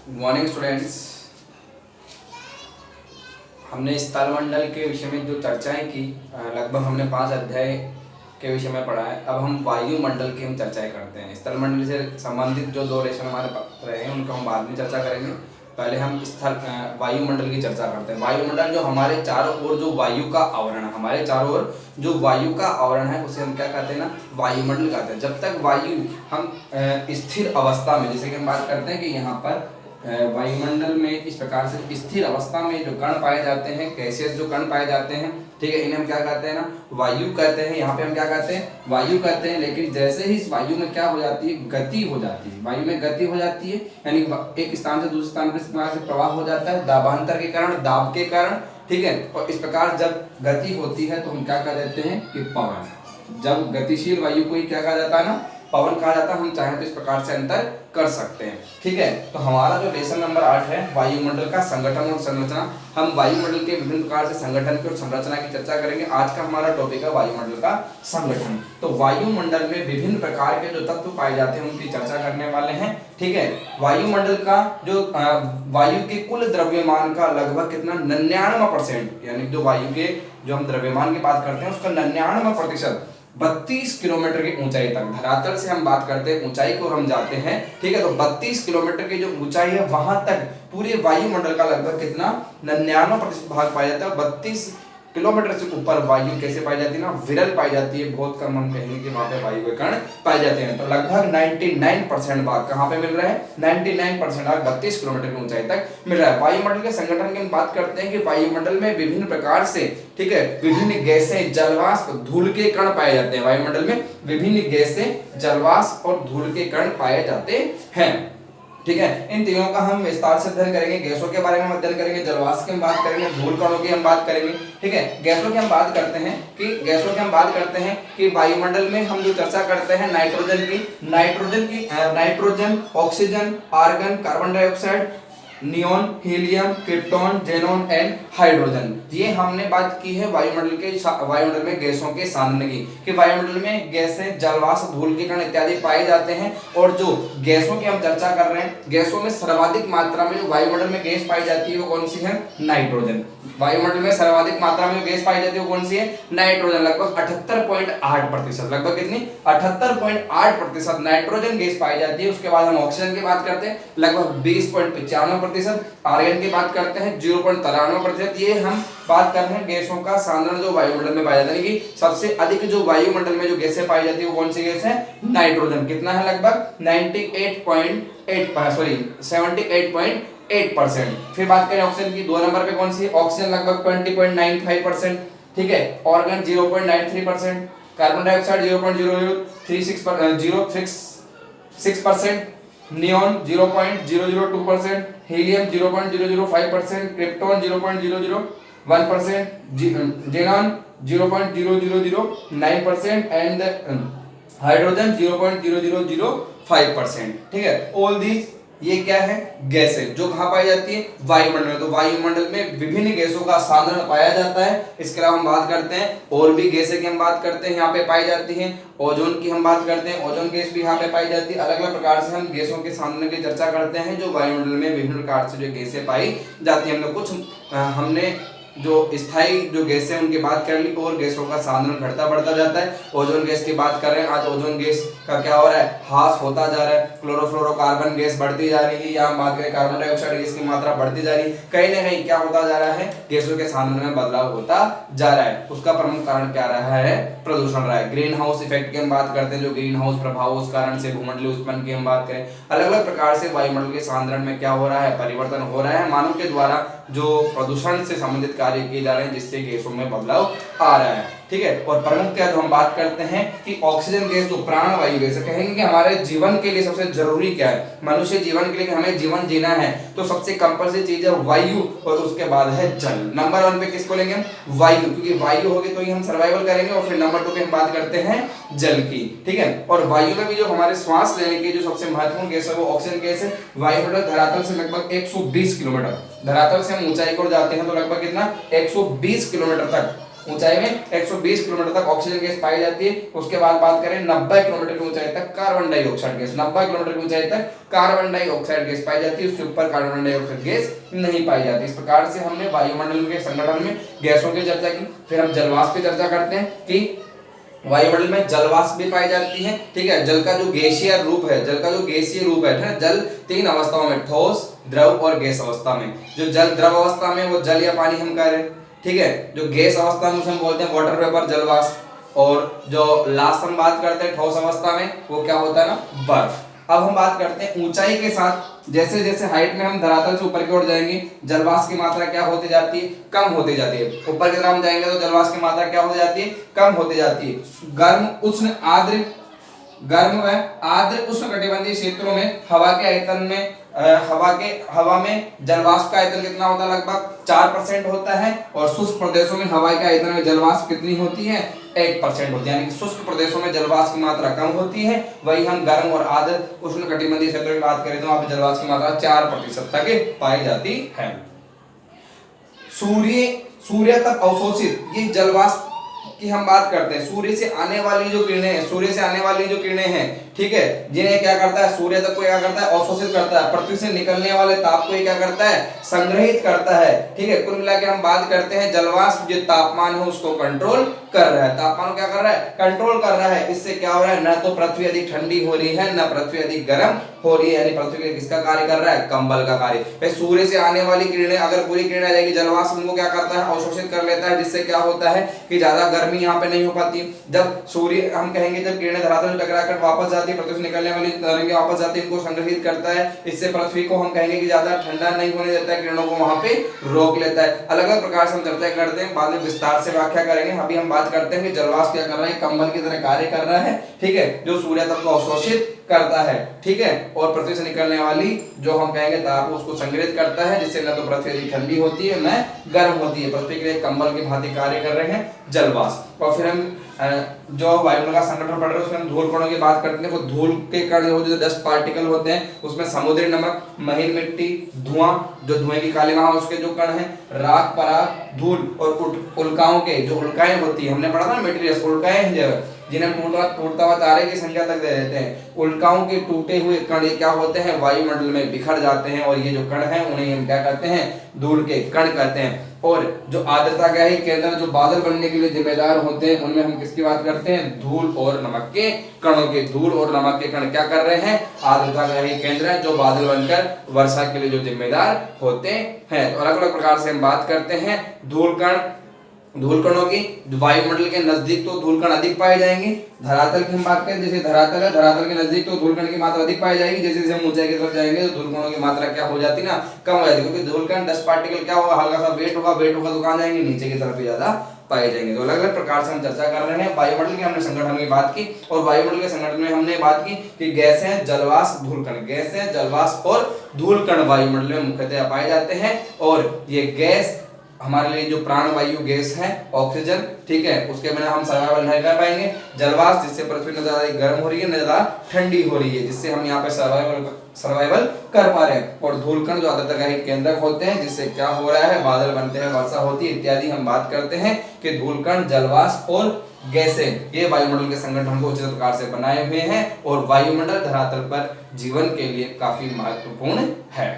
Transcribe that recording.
Good morning students. हमने स्थलमंडल के विषय में जो चर्चाएं की, लगभग हमने 5 अध्याय के विषय में पढ़ा है। अब हम वायुमंडल की हम चर्चाएं करते हैं। स्थलमंडल से संबंधित जो 2 लेसन हमारे रहे हैं उनका हम बाद में चर्चा करेंगे। पहले हम वायुमंडल की चर्चा करते हैं। वायुमंडल जो हमारे चारों ओर जो वायु का आवरण है, हमारे चारों ओर जो वायु का आवरण है उसे हम क्या कहते हैं ना, वायुमंडल कहते हैं। जब तक वायु हम स्थिर अवस्था में, जैसे कि हम बात करते हैं कि यहाँ पर वायुमंडल में इस प्रकार से स्थिर अवस्था में जो कण पाए जाते हैं, गैसेस जो कण पाए जाते हैं, ठीक है, इन्हें हम क्या कहते हैं ना, वायु कहते हैं। यहाँ पे हम क्या कहते हैं, वायु कहते हैं। लेकिन जैसे ही इस वायु में क्या हो जाती है, गति हो जाती है, वायु में गति हो जाती है, यानी एक स्थान से दूसरे स्थान पर इस प्रकार से प्रवाह हो जाता है, दाबांतर के कारण, दाब के कारण, ठीक है। और इस प्रकार जब गति होती है तो हम क्या कह देते हैं कि पवन। जब गतिशील वायु को ही क्या कहा जाता है ना, पवन कहा जाता है। हम चाहें तो इस प्रकार से अंतर कर सकते हैं, ठीक है। तो हमारा जो लेसन नंबर 8 है, वायुमंडल का संगठन और संरचना, हम वायुमंडल के विभिन्न प्रकार से संगठन की और संरचना की चर्चा करेंगे। आज का हमारा टॉपिक है वायुमंडल का संगठन। तो वायुमंडल में विभिन्न प्रकार के जो तत्व पाए जाते हैं उनकी चर्चा करने वाले हैं, ठीक है। वायुमंडल का जो वायु के कुल द्रव्यमान का लगभग कितना, 99%, यानी जो वायु के जो हम द्रव्यमान की बात करते हैं उसका 99% 32 किलोमीटर की ऊंचाई तक, धरातल से हम बात करते हैं ऊंचाई को हम जाते हैं, ठीक है। तो 32 किलोमीटर की जो ऊंचाई है वहां तक पूरे वायुमंडल का लगभग कितना, 99% भाग पाया जाता है। 32 किलोमीटर से ऊपर वायु कैसे पाई जाती है ना, विरल पाई जाती है। बहुत कम हम कहेंगे कि वहां पे वायु के कण पाए जाते हैं। तो लगभग 99% भाग कहां पे मिल रहा है, 99% भाग 32 किलोमीटर की ऊंचाई तक मिल रहा है। वायुमंडल के संगठन की हम बात करते हैं कि वायुमंडल में विभिन्न प्रकार से, ठीक है, विभिन्न गैसें, जलवाष्प, धूल के कण पाए जाते हैं। वायुमंडल में विभिन्न गैसें, जलवाष्प और धूल के कण पाए जाते हैं, ठीक है। इन तीनों का हम विस्तार से अध्ययन करेंगे। गैसों के बारे में अध्ययन करेंगे, जलवाष्प की हम बात करेंगे, धूल कणों की हम बात करेंगे, ठीक है। गैसों की हम बात करते हैं कि वायुमंडल में हम जो चर्चा करते हैं nitrogen, oxygen, argon, carbon dioxide, neon, helium, krypton, xenon and hydrogen. ये हमने बात की है वायुमंडल में गैसों के साधन की, कि वायुमंडल में गैसें, जलवाष्प, धूल के कण इत्यादि पाए जाते हैं। और जो गैसों की हम चर्चा कर रहे हैं, गैसों में सर्वाधिक मात्रा में जो वायुमंडल में गैस पाई जाती है वो कौन सी है, नाइट्रोजन। वायुमंडल में सर्वाधिक मात्रा में जो गैस पाई जाती है वो कौन सी है, नाइट्रोजन। लगभग 78.8%, लगभग कितनी, 78.8% नाइट्रोजन गैस पाई जाती है। उसके बाद हम ऑक्सीजन की बात करते हैं, लगभग 20.95%। आर्गन की बात करते हैं 0.93%। ये हम बात कर रहे हैं गैसों का सांद्रण जो वायुमंडल में पाया जाता है, कि सबसे अधिक जो वायुमंडल में जो गैसें पाई जाती है वो कौन सी गैस है, नाइट्रोजन। कितना है, लगभग 78.8%। फिर बात करें ऑक्सीजन की, 2 नंबर पे कौन सी है, ऑक्सीजन लगभग 20.95%, ठीक है। Organ 0.93%, carbon dioxide 0.0036%, neon 0.002%, helium 0.005%, krypton 0.001%, xenon 0.0009% and hydrogen 0.0005%, ठीक है। ऑल दीज, ये क्या है, गैसें जो कहां पाई जाती है, वायुमंडल में। तो वायुमंडल में विभिन्न गैसों का सांद्रण पाया जाता है। इसके अलावा हम बात करते हैं और भी गैसें की हम बात करते हैं, यहाँ पे पाई जाती हैं। ओजोन की हम बात करते हैं, ओजोन गैस भी यहाँ पे पाई जाती है। अलग अलग प्रकार से हम गैसों के सांद्रण की चर्चा करते हैं जो वायुमंडल में विभिन्न प्रकार से जो गैसें पाई जाती है। हमने जो स्थायी जो गैसें हैं उनकी बात कर ली, और गैसों का सांद्रण घटता बढ़ता जाता है। ओजोन गैस की बात कर रहे हैं, आज ओजोन गैस का क्या हो रहा है, ह्रास होता जा रहा है। क्लोरोफ्लोरोकार्बन गैस बढ़ती जा रही है, या हम बात करें कार्बन डाइऑक्साइड गैस की मात्रा बढ़ती जा रही है। कहीं ना कहीं क्या होता जा रहा है, गैसों के सांद्रण में बदलाव होता जा रहा है। उसका प्रमुख कारण क्या रहा है, प्रदूषण रहा है। ग्रीन हाउस इफेक्ट की हम बात करते हैं, जो ग्रीन हाउस प्रभाव, उस कारण से भूमंडलीय उष्णता की हम बात करें। अलग अलग प्रकार से वायुमंडल के सांद्रण में क्या हो रहा है, परिवर्तन हो रहा है। मानव के द्वारा जो प्रदूषण से संबंधित कार्य किए जा रहे हैं, जिससे गैसों में बदलाव आ रहा है, ठीक है। और प्रमुखतः जो हम बात करते हैं कि ऑक्सीजन गैस जो प्राणवायु गैस, कहेंगे कि हमारे जीवन के लिए सबसे जरूरी क्या है, मनुष्य जीवन के लिए, हमें जीवन जीना है तो सबसे कंपल्सरी चीज है वायु, और उसके बाद है जल। नंबर 1 पे किसको लेंगे हम, वायु, क्योंकि वायु होगी तो ही हम सर्वाइवल करेंगे। और फिर नंबर 2 पे हम बात करते हैं जल की, ठीक है। और वायु में भी जो हमारे श्वास लेने की जो सबसे महत्वपूर्ण गैस है वो ऑक्सीजन गैस है। वायुमंडल धरातल से लगभग 120 किलोमीटर, धरातल से हम ऊंचाई को जाते हैं तो लगभग कितना, 120 किलोमीटर तक ऊंचाई में 120 किलोमीटर तक ऑक्सीजन गैस पाई जाती है। उसके बाद बात करें 90 किलोमीटर की ऊंचाई तक कार्बन डाइऑक्साइड गैस, 90 किलोमीटर की ऊंचाई तक कार्बन डाइऑक्साइड गैस पाई जाती है, उससे ऊपर कार्बन डाइऑक्साइड गैस नहीं पाई जाती। इस प्रकार से हमने वायुमंडल के संगठन में गैसों की चर्चा की। फिर हम जलवाष्प की चर्चा करते हैं कि वायुमंडल में जलवाष्प भी पाई जाती है, ठीक है। जल का जो गैसीय रूप है, जल का जो गैसीय रूप है, जल 3 अवस्थाओं में, ठोस, द्रव और गैस अवस्था में। जो जल द्रव अवस्था में वो जल या पानी हम कह रहे हैं, ठीक है। जो गैस अवस्था में उसे हम बोलते हैं वाटर वेपर, जलवाष्प। और जो लास्ट हम बात करते हैं ठोस अवस्था में, वो क्या होता है ना, बर्फ। अब हम बात करते हैं ऊंचाई के साथ, जैसे जैसे हाइट में हम धरातल से ऊपर की ओर जाएंगे, जलवाष्प की मात्रा क्या होती जाती है, कम होती जाती है। ऊपर की तरफ हम जाएंगे तो जलवाष्प की मात्रा क्या होती जाती है, कम होती जाती है। गर्म उष्ण आर्द्र, गर्म व आर्द्र उष्णकटिबंधीय क्षेत्रों में हवा के आयतन में हवा में जलवाष्प का आयतन कितना होता है, लगभग 4% होता है। और शुष्क प्रदेशों में हवा के आयतन में जलवाष्प कितनी होती है, 1% होती है। यानी कि शुष्क प्रदेशों में जलवाष्प की मात्रा कम होती है। वही हम गर्म और आर्द्र उष्णकटिबंधीय क्षेत्रों की बात करें तो वहां पर जलवाष्प की मात्रा 4% तक पाई जाती है। सूर्य तक अवशोषित, ये जलवाष्प की हम बात करते हैं। सूर्य से आने वाली जो किरणें हैं, सूर्य से आने वाली जो किरणें हैं, ठीक है, जिन्हें क्या करता है, सूर्य तक को क्या करता है, अवशोषित करता है। पृथ्वी से निकलने वाले ताप को ये क्या करता है, संग्रहित करता है, ठीक है। कुल मिलाकर हम बात करते हैं जलवाष्प जो तापमान है उसको कंट्रोल कर रहा है, तापमान क्या कर रहा है, कंट्रोल कर रहा है। इससे क्या हो रहा है, न तो पृथ्वी अधिक ठंडी हो रही है, न पृथ्वी अधिक गर्म हो रही है। यानी पृथ्वी के किसका कार्य कर रहा है, कंबल का कार्य। सूर्य से आने वाली किरणें, अगर पूरी किरणें आ जाएगी, जलवाष्प उनको क्या करता है, अवशोषित कर लेता है, जिससे क्या होता है कि ज्यादा गर्मी यहाँ पे नहीं हो पाती। जब सूर्य, हम कहेंगे जब किरणें धरातल में टकराकर वापस जाती है, पृथ्वी से निकलने वाली तरंगें वापस जाती है, इनको संग्रहित करता है। इससे पृथ्वी को हम कहेंगे कि ज्यादा ठंडा नहीं होने देता है, किरणों को वहां पे रोक लेता है। अलग अलग प्रकार से हम चर्चा करते हैं, बाद में विस्तार से व्याख्या करेंगे। अभी हम बात करते हैं कि जलवाष्प क्या कर रहा है, कंबल की तरह कार्य कर रहा है, ठीक है, जो सूर्य तप को अवशोषित करता है, ठीक है, और पृथ्वी से निकलने वाली जो हम कहेंगे ताप उसको संग्रहित करता है, जिससे न तो पृथ्वी अधिक ठंडी होती है, न गर्म होती है। पृथ्वी के लिए कंबल की भांति कार्य कर रहे हैं जलवाष्प। और फिर हम जो वायुमंडल का संगठन पढ़ रहे हैं उसमें हम धूल कणों की बात करते हैं। वो धूल के कण होते हैं, डस्ट पार्टिकल होते हैं, उसमें समुद्री नमक, महीन मिट्टी, धुआं, जो धुएं की काली वहां उसके जो कण हैं, राख, पराग, धूल और उल्काओं के जो उल्काएं होती है, हमने पढ़ा था मटेरियल्स, उल्काएं हैं जिन्हें टूटता हुआ तारे की संख्या तक दे देते हैं। उल्काओं के टूटे हुए कण ये क्या होते हैं, वायुमंडल में बिखर जाते हैं, और ये जो कण हैं उन्हें हम क्या कहते हैं, धूल के कण कहते हैं। और जो आर्द्रता ग्राही केंद्र जो बादल बनने के लिए जिम्मेदार होते हैं, उनमें हम किसकी बात करते हैं, धूल और नमक के कणों के। धूल और नमक के कण क्या कर रहे हैं, आर्द्रता ग्राही केंद्र है, जो बादल बनकर वर्षा के लिए जो जिम्मेदार होते हैं। तो अलग अलग प्रकार से हम बात करते हैं धूल कणों की। वायुमंडल के नजदीक तो धूल कण अधिक पाए जाएंगे। धरातल की हम बात करें, जैसे धरातल है, धरातल के नजदीक तो धूल कण की मात्रा अधिक पाई जाएगी। जैसे जैसे हम ऊंचाई की तरफ जाएंगे तो धूल कणों की मात्रा क्या हो जाती है ना, कम हो जाती है, क्योंकि धूल कण डस्ट पार्टिकल क्या होगा, हल्का सा वेट होगा तो कहां जाएंगे, नीचे की तरफ ज्यादा पाए जाएंगे। तो अलग अलग प्रकार से हम चर्चा कर रहे हैं। वायुमंडल के हमने संगठन की बात की, और वायुमंडल के संगठन में हमने बात की कि गैसें, जलवाष्प, धूल कण, गैसें, जलवाष्प और धूल कण वायुमंडल में मुख्यतः पाए जाते हैं। और ये गैस हमारे लिए जो प्राणवायु गैस है, ऑक्सीजन, ठीक है, उसके बिना हम सर्वाइवल नहीं कर पाएंगे। जलवाष्प, जिससे पृथ्वी न ज्यादा गर्म हो रही है न ज्यादा ठंडी हो रही है, जिससे हम यहाँ पे सर्वाइवल कर पा रहे हैं। और धूल कण जो आर्द्रता ग्राही केंद्रक होते हैं, जिससे क्या हो रहा है, बादल बनते हैं, वर्षा होती है इत्यादि। हम बात करते हैं कि धूल कण, जलवाष्प और गैसें ये वायुमंडल के संगठन को उचित प्रकार से बनाए हुए हैं, और वायुमंडल धरातल पर जीवन के लिए काफी महत्वपूर्ण है।